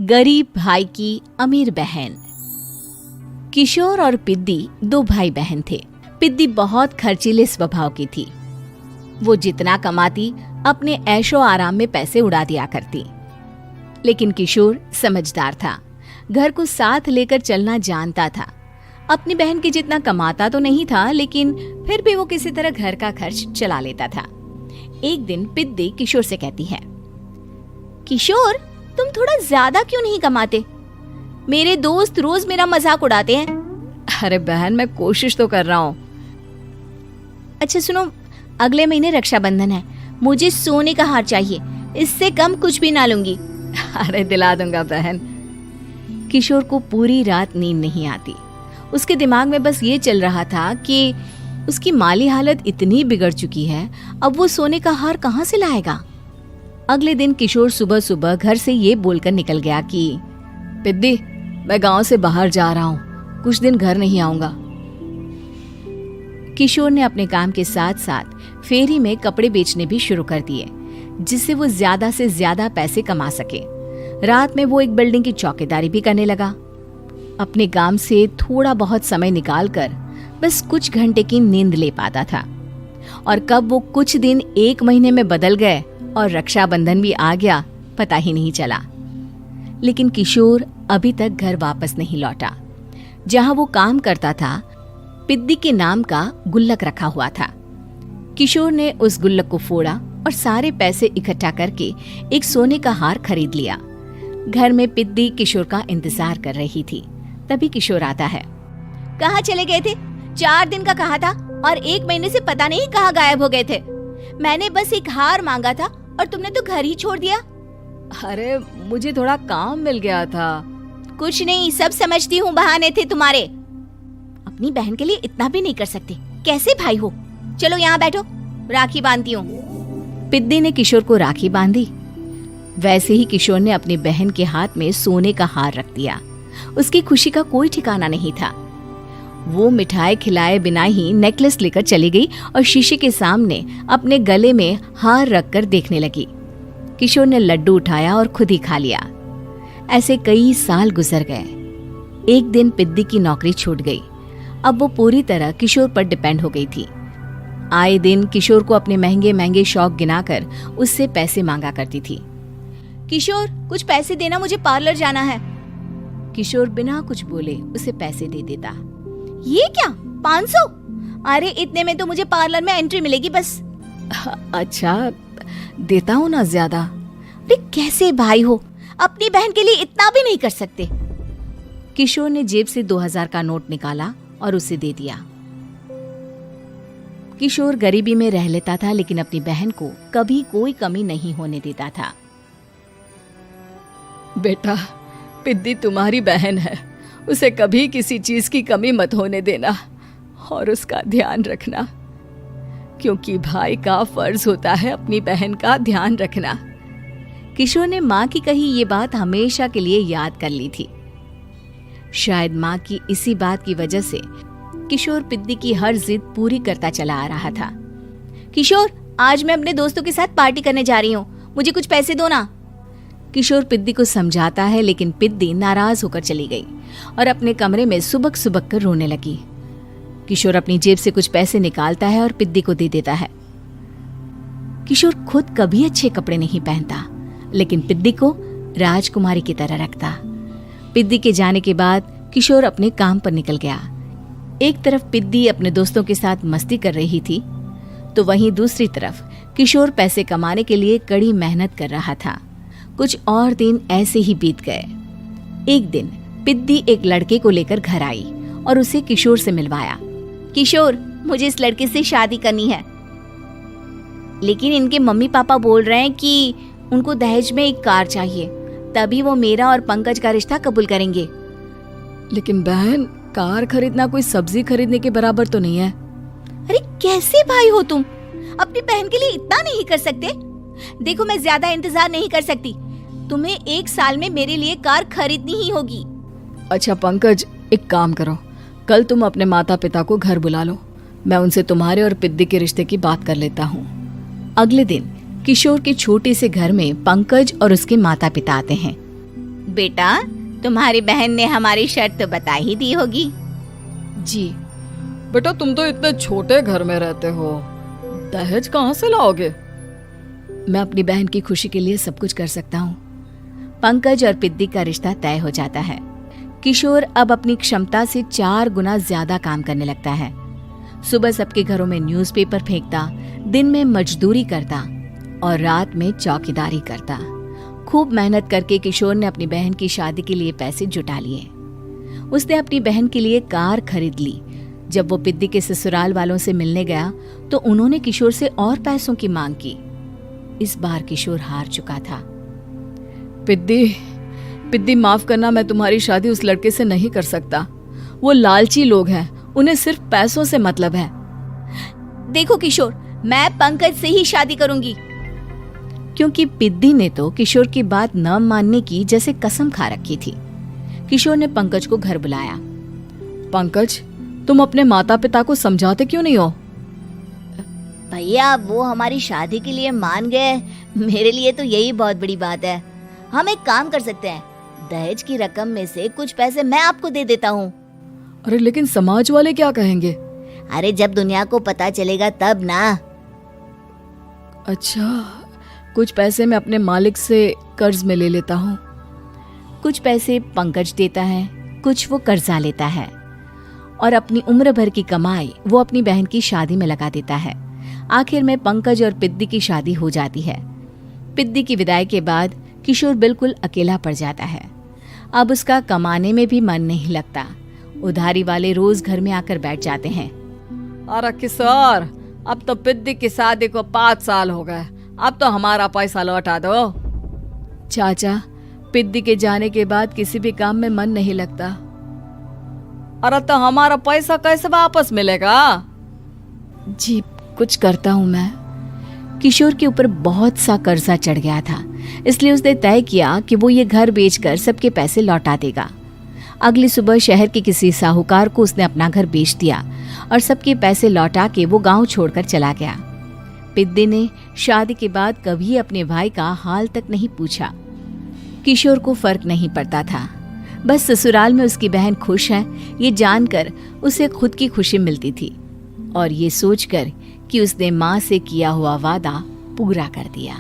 गरीब भाई की अमीर बहन। किशोर और पिद्दी दो भाई बहन थे। पिद्दी बहुत खर्चीले स्वभाव की थी। वो जितना कमाती अपने ऐशो आराम में पैसे उड़ा दिया करती। लेकिन किशोर समझदार था, घर को साथ लेकर चलना जानता था। अपनी बहन के जितना कमाता तो नहीं था, लेकिन फिर भी वो किसी तरह घर का खर्च चला लेता था। एक दिन पिद्दी किशोर से कहती है, किशोर, तुम थोड़ा ज्यादा क्यों नहीं कमाते? मेरे दोस्त रोज मेरा मजाक उड़ाते हैं। अरे बहन, मैं कोशिश तो कर रहा हूँ। अच्छा सुनो, अगले महीने रक्षाबंधन है, मुझे सोने का हार चाहिए, इससे कम कुछ भी ना लूंगी। अरे दिला दूंगा बहन। किशोर को पूरी रात नींद नहीं आती। उसके दिमाग में बस ये चल रहा था कि उसकी माली हालत इतनी बिगड़ चुकी है, अब वो सोने का हार कहाँ से लाएगा। अगले दिन किशोर सुबह सुबह घर से ये बोलकर निकल गया कि पिद्दी, मैं गांव से बाहर जा रहा हूँ, कुछ दिन घर नहीं आऊंगा। किशोर ने अपने काम के साथ साथ फेरी में कपड़े बेचने भी शुरू कर दिए, जिससे वो ज्यादा से ज्यादा पैसे कमा सके। रात में वो एक बिल्डिंग की चौकीदारी भी करने लगा। अपने काम से थोड़ा बहुत समय निकालकर बस कुछ घंटे की नींद ले पाता था। और कब वो कुछ दिन एक महीने में बदल गए और रक्षाबंधन भी आ गया, पता ही नहीं चला। लेकिन किशोर अभी तक घर वापस नहीं लौटा। जहां वो काम करता था, पिद्दी के नाम का गुल्लक रखा हुआ था। किशोर ने उस गुल्लक को फोड़ा और सारे पैसे इकट्ठा करके एक सोने का हार खरीद लिया। घर में पिद्दी किशोर का इंतजार कर रही थी। तभी किशोर आता है। कहाँ चले गए थे? 4 दिन का कहा था और 1 महीने से पता नहीं कहाँ गायब हो गए थे। मैंने बस एक हार मांगा था और तुमने तो घर ही छोड़ दिया। अरे मुझे थोड़ा काम मिल गया था। कुछ नहीं, सब समझती हूँ, बहाने थे तुम्हारे। अपनी बहन के लिए इतना भी नहीं कर सकते, कैसे भाई हो? चलो यहाँ बैठो, राखी बांधती हूँ। पिद्दी ने किशोर को राखी बांधी। वैसे ही किशोर ने अपनी बहन के हाथ में सोने का हार रख दिया। उसकी खुशी का कोई ठिकाना नहीं था। वो मिठाई खिलाए बिना ही नेकलेस लेकर चली गई और शीशे के सामने अपने गले में हार रखकर देखने लगी। किशोर ने लड्डू उठाया और खुद ही खा लिया। ऐसे कई साल गुजर गए। एक दिन पिद्दी की नौकरी छूट गई। अब वो पूरी तरह किशोर पर डिपेंड हो गई थी। आए दिन किशोर को अपने महंगे महंगे शौक गिनाकर उससे पैसे मांगा करती थी। किशोर, कुछ पैसे देना, मुझे पार्लर जाना है। किशोर बिना कुछ बोले उसे पैसे दे देता। ये क्या, 500? अरे इतने में तो मुझे पार्लर में एंट्री मिलेगी बस। अच्छा, देता हूँ ना ज्यादा। अरे कैसे भाई हो, अपनी बहन के लिए इतना भी नहीं कर सकते। किशोर ने जेब से 2000 का नोट निकाला और उसे दे दिया। किशोर गरीबी में रह लेता था, लेकिन अपनी बहन को कभी कोई कमी नहीं होने देता था। बेटा, पिद्दी तुम्हारी बहन है, उसे कभी किसी चीज की कमी मत होने देना और उसका ध्यान रखना, क्योंकि भाई का फर्ज होता है अपनी बहन का ध्यान रखना। किशोर ने माँ की कही ये बात हमेशा के लिए याद कर ली थी। शायद माँ की इसी बात की वजह से किशोर पिद्दी की हर जिद पूरी करता चला आ रहा था। किशोर, आज मैं अपने दोस्तों के साथ पार्टी करने जा रही हूँ, मुझे कुछ पैसे दो ना। किशोर पिद्दी को समझाता है, लेकिन पिद्दी नाराज होकर चली गई और अपने कमरे में सुबक सुबक कर रोने लगी। किशोर अपनी जेब से कुछ पैसे निकालता है और पिद्दी को दे देता है। किशोर खुद कभी अच्छे कपड़े नहीं पहनता, लेकिन पिद्दी को राजकुमारी की तरह रखता। पिद्दी के जाने के बाद किशोर अपने काम पर निकल गया। एक तरफ पिद्दी अपने दोस्तों के साथ मस्ती कर रही थी, तो वहीं दूसरी तरफ किशोर पैसे कमाने के लिए कड़ी मेहनत कर रहा था। कुछ और दिन ऐसे ही बीत गए। एक दिन पिद्दी एक लड़के को लेकर घर आई और उसे किशोर से मिलवाया। किशोर, मुझे इस लड़के से शादी करनी है, लेकिन इनके मम्मी पापा बोल रहे हैं कि उनको दहेज में एक कार चाहिए, तभी वो मेरा और पंकज का रिश्ता कबूल करेंगे। लेकिन बहन, कार खरीदना कोई सब्जी खरीदने के बराबर तो नहीं है। अरे कैसे भाई हो तुम, अपनी बहन के लिए इतना नहीं कर सकते? देखो, मैं ज्यादा इंतजार नहीं कर सकती, तुम्हें 1 साल में मेरे लिए कार खरीदनी ही होगी। अच्छा पंकज, एक काम करो, कल तुम अपने माता पिता को घर बुला लो, मैं उनसे तुम्हारे और पिद्दी के रिश्ते की बात कर लेता हूँ। अगले दिन किशोर के छोटे से घर में पंकज और उसके माता पिता आते हैं। बेटा, तुम्हारी बहन ने हमारी शर्त तो बता ही दी होगी। जी। बेटा, तुम तो इतने छोटे घर में रहते हो, दहेज कहाँ से लाओगे? मैं अपनी बहन की खुशी के लिए सब कुछ कर सकता हूँ। पंकज और पिद्दी का रिश्ता तय हो जाता है। किशोर अब अपनी क्षमता से 4 गुना ज्यादा काम करने लगता है। सुबह सबके घरों में न्यूज़पेपर फेंकता, दिन में मजदूरी करता और रात में चौकीदारी करता। खूब मेहनत करके किशोर ने अपनी बहन की शादी के लिए पैसे जुटा लिए। उसने अपनी बहन के लिए कार खरीद ली। जब वो पिद्दी के ससुराल वालों से मिलने गया तो उन्होंने किशोर से और पैसों की मांग की। इस बार किशोर हार चुका था। पिद्दी, माफ करना, मैं तुम्हारी शादी उस लड़के से नहीं कर सकता। वो लालची लोग हैं, उन्हें सिर्फ पैसों से मतलब है। देखो किशोर, मैं पंकज से ही शादी करूंगी। क्योंकि पिद्दी ने तो किशोर की बात न मानने की जैसे कसम खा रखी थी। किशोर ने पंकज को घर बुलाया। पंकज, तुम अपने माता पिता को समझाते क्यों नहीं हो? भैया, वो हमारी शादी के लिए मान गए, मेरे लिए तो यही बहुत बड़ी बात है। हम एक काम कर सकते हैं, दहेज की रकम में से कुछ पैसे मैं आपको दे देता हूँ। अरे लेकिन समाज वाले क्या कहेंगे? अरे जब दुनिया को पता चलेगा तब ना। अच्छा, कुछ पैसे मैं अपने मालिक से कर्ज में ले लेता हूँ। कुछ पैसे पंकज देता है, कुछ वो कर्जा लेता है और अपनी उम्र भर की कमाई वो अपनी बहन की शादी में लगा देता है। आखिर में पंकज और पिद्दी की शादी हो जाती है। पिद्दी की विदाई के बाद किशोर बिल्कुल अकेला पड़ जाता है। अब उसका कमाने में भी मन नहीं लगता। उधारी वाले रोज घर में आकर बैठ जाते हैं। अरे किशोर, अब तो पिद्दी की शादी को 5 साल हो गए, अब तो हमारा पैसा लौटा दो। चाचा, पिद्दी के जाने के बाद किसी भी काम में मन नहीं लगता। अरे तो हमारा पैसा कैसे वापस मिलेगा? जी, कुछ करता हूँ मैं। किशोर के ऊपर बहुत सा कर्जा चढ़ गया था, इसलिए उसने तय किया कि वो ये घर बेचकर सबके पैसे लौटा देगा। अगली सुबह शहर के किसी साहूकार को उसने अपना घर बेच दिया और सबके पैसे लौटा के वो गांव छोड़कर चला गया। पिद्दी ने शादी के बाद कभी अपने भाई का हाल तक नहीं पूछा। किशोर को फर्क नहीं पड़ता था, बस ससुराल में उसकी बहन खुश है ये जानकर उसे खुद की खुशी मिलती थी और ये सोचकर कि उसने माँ से किया हुआ वादा पूरा कर दिया।